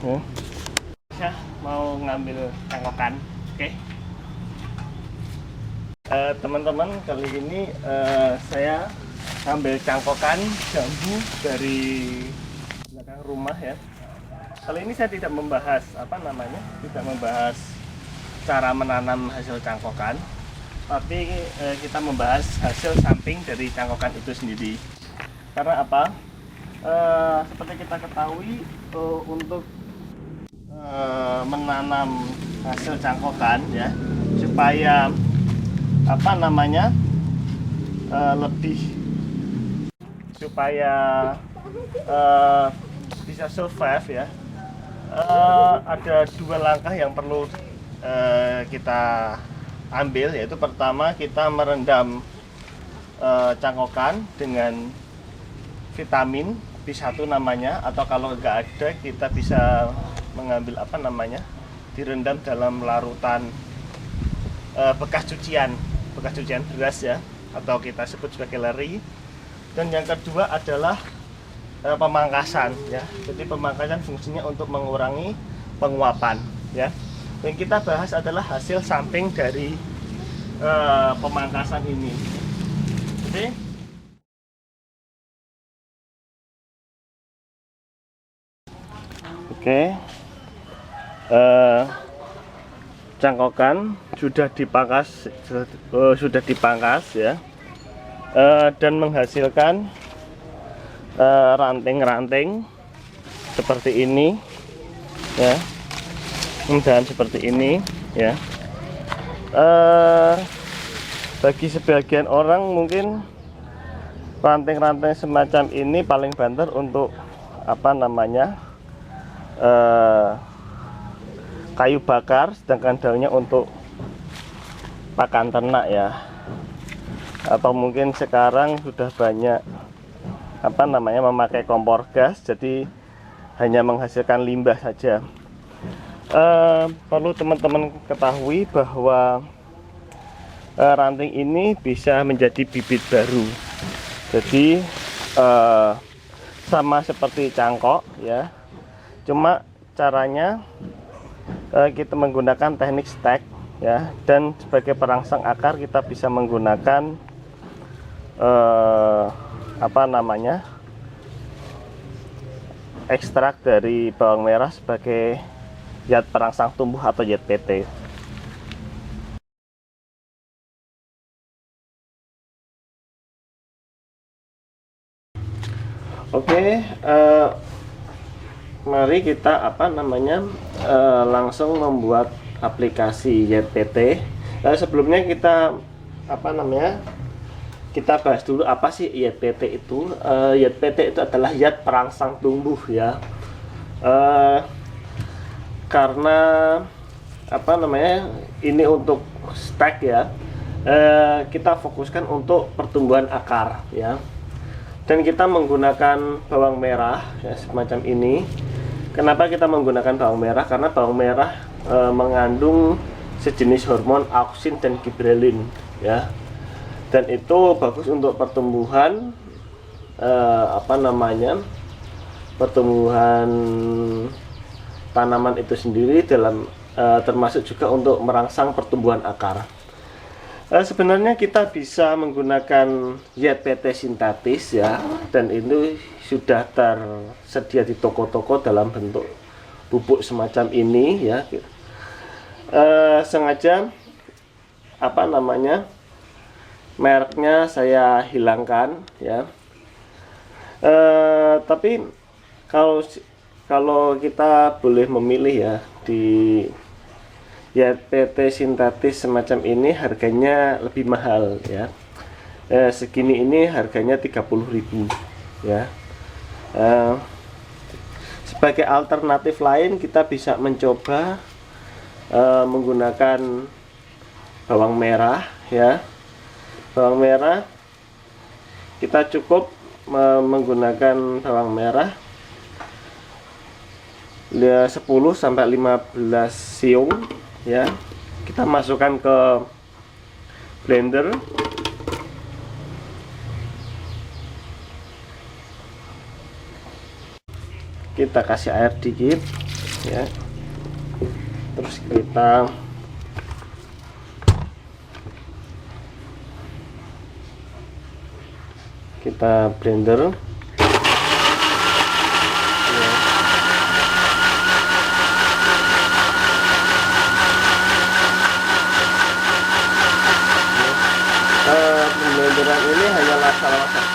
ya. Saya mau ngambil cangkokan. Oke. Teman-teman, kali ini saya ambil cangkokan jambu dari belakang rumah ya. Kali ini saya tidak membahas tidak membahas cara menanam hasil cangkokan, tapi kita membahas hasil samping dari cangkokan itu sendiri. Karena apa? Seperti kita ketahui, untuk menanam hasil cangkokan ya, supaya bisa survive ya, ada dua langkah yang perlu kita ambil, yaitu pertama kita merendam cangkokan dengan vitamin B1 namanya, atau kalau nggak ada kita bisa mengambil direndam dalam larutan bekas cucian beras ya, atau kita sebut sebagai leri. Dan yang kedua adalah pemangkasan ya. Jadi pemangkasan fungsinya untuk mengurangi penguapan ya. Yang kita bahas adalah hasil samping dari pemangkasan ini. Jadi cangkokan sudah dipangkas ya, dan menghasilkan ranting-ranting seperti ini ya, dan seperti ini ya. Bagi sebagian orang mungkin ranting-ranting semacam ini paling banter untuk kayu bakar, sedangkan daunnya untuk pakan ternak ya. Atau mungkin sekarang sudah banyak memakai kompor gas, jadi hanya menghasilkan limbah saja. Perlu teman-teman ketahui bahwa ranting ini bisa menjadi bibit baru. Jadi sama seperti cangkok ya, cuma caranya kita menggunakan teknik stek ya, dan sebagai perangsang akar kita bisa menggunakan ekstrak dari bawang merah sebagai zat perangsang tumbuh atau ZPT. Oke, mari kita langsung membuat aplikasi ZPT. Sebelumnya kita kita bahas dulu apa sih ZPT itu. ZPT itu adalah zat perangsang tumbuh ya. Karena ini untuk stek ya, kita fokuskan untuk pertumbuhan akar ya. Dan kita menggunakan bawang merah ya, semacam ini. Kenapa kita menggunakan bawang merah? Karena bawang merah mengandung sejenis hormon auksin dan giberelin ya. Dan itu bagus untuk pertumbuhan pertumbuhan tanaman itu sendiri, dalam termasuk juga untuk merangsang pertumbuhan akar. Sebenarnya kita bisa menggunakan ZPT sintetis ya, dan itu sudah tersedia di toko-toko dalam bentuk bubuk semacam ini ya. Sengaja mereknya saya hilangkan ya. Tapi kalau kita boleh memilih ya, di ZPT sintetis semacam ini harganya lebih mahal ya. Segini ini harganya 30.000 ya. Sebagai alternatif lain kita bisa mencoba menggunakan bawang merah ya. Bawang merah kita cukup menggunakan bawang merah 10 sampai 15 siung ya. Kita masukkan ke blender. Kita kasih air dikit. ya. Terus kita blender ya. Blenderan ini hanyalah salah satu.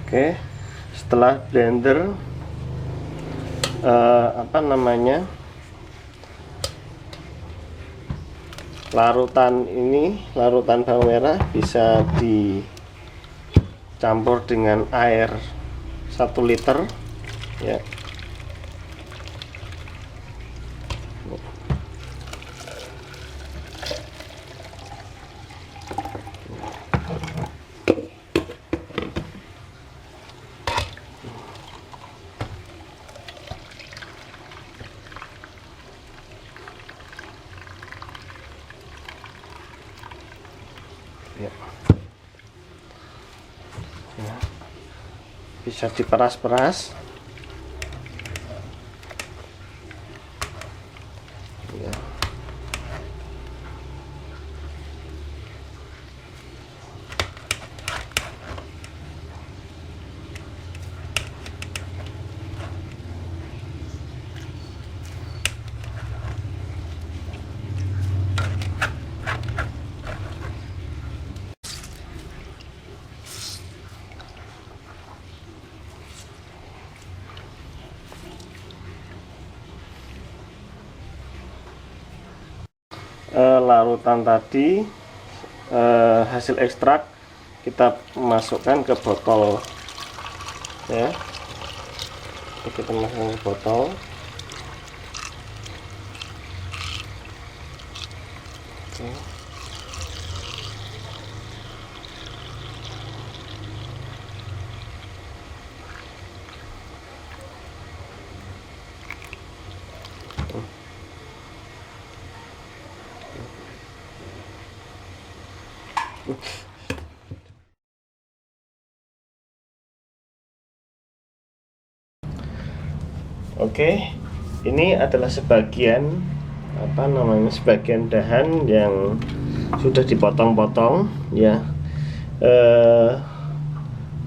Oke, setelah blender larutan bawang merah bisa dicampur dengan air 1 liter ya. Ya. Ya. Bisa diperas-peras ya. Larutan tadi hasil ekstrak kita masukkan ke botol ya. Kita masukkan ke botol. Oke. Oke, ini adalah sebagian sebagian dahan yang sudah dipotong-potong ya.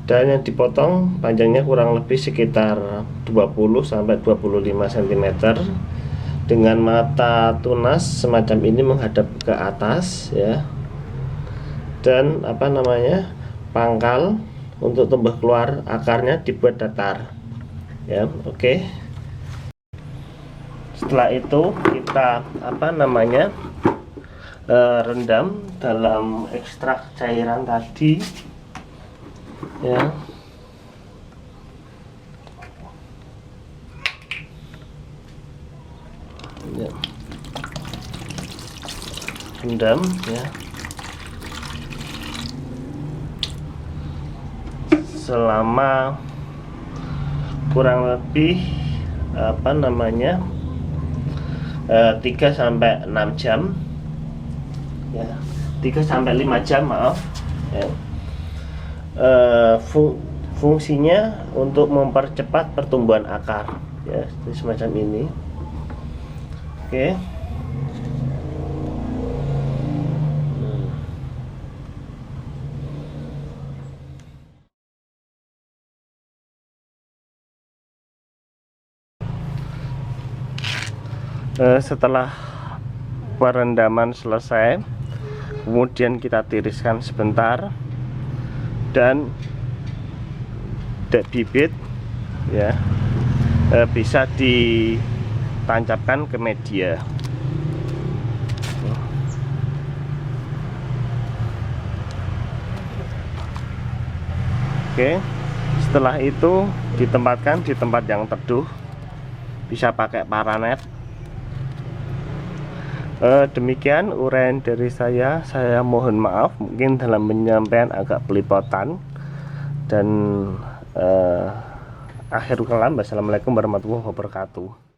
Dahan yang dipotong panjangnya kurang lebih sekitar 20 sampai 25 cm dengan mata tunas semacam ini menghadap ke atas ya. Dan pangkal untuk tumbuh keluar akarnya dibuat datar ya. Oke. Setelah itu kita rendam dalam ekstrak cairan tadi ya. Ya. Rendam ya selama kurang lebih 3 sampai 6 jam ya, 3 sampai 5 jam maaf ya. Fungsinya untuk mempercepat pertumbuhan akar ya, semacam ini. Oke. Setelah perendaman selesai, kemudian kita tiriskan sebentar dan bibit ya bisa ditancapkan ke media. Oke, setelah itu ditempatkan di tempat yang teduh, bisa pakai paranet. Demikian uraian dari saya mohon maaf mungkin dalam penyampaian agak belepotan, dan akhirul kalam, wassalamualaikum warahmatullahi wabarakatuh.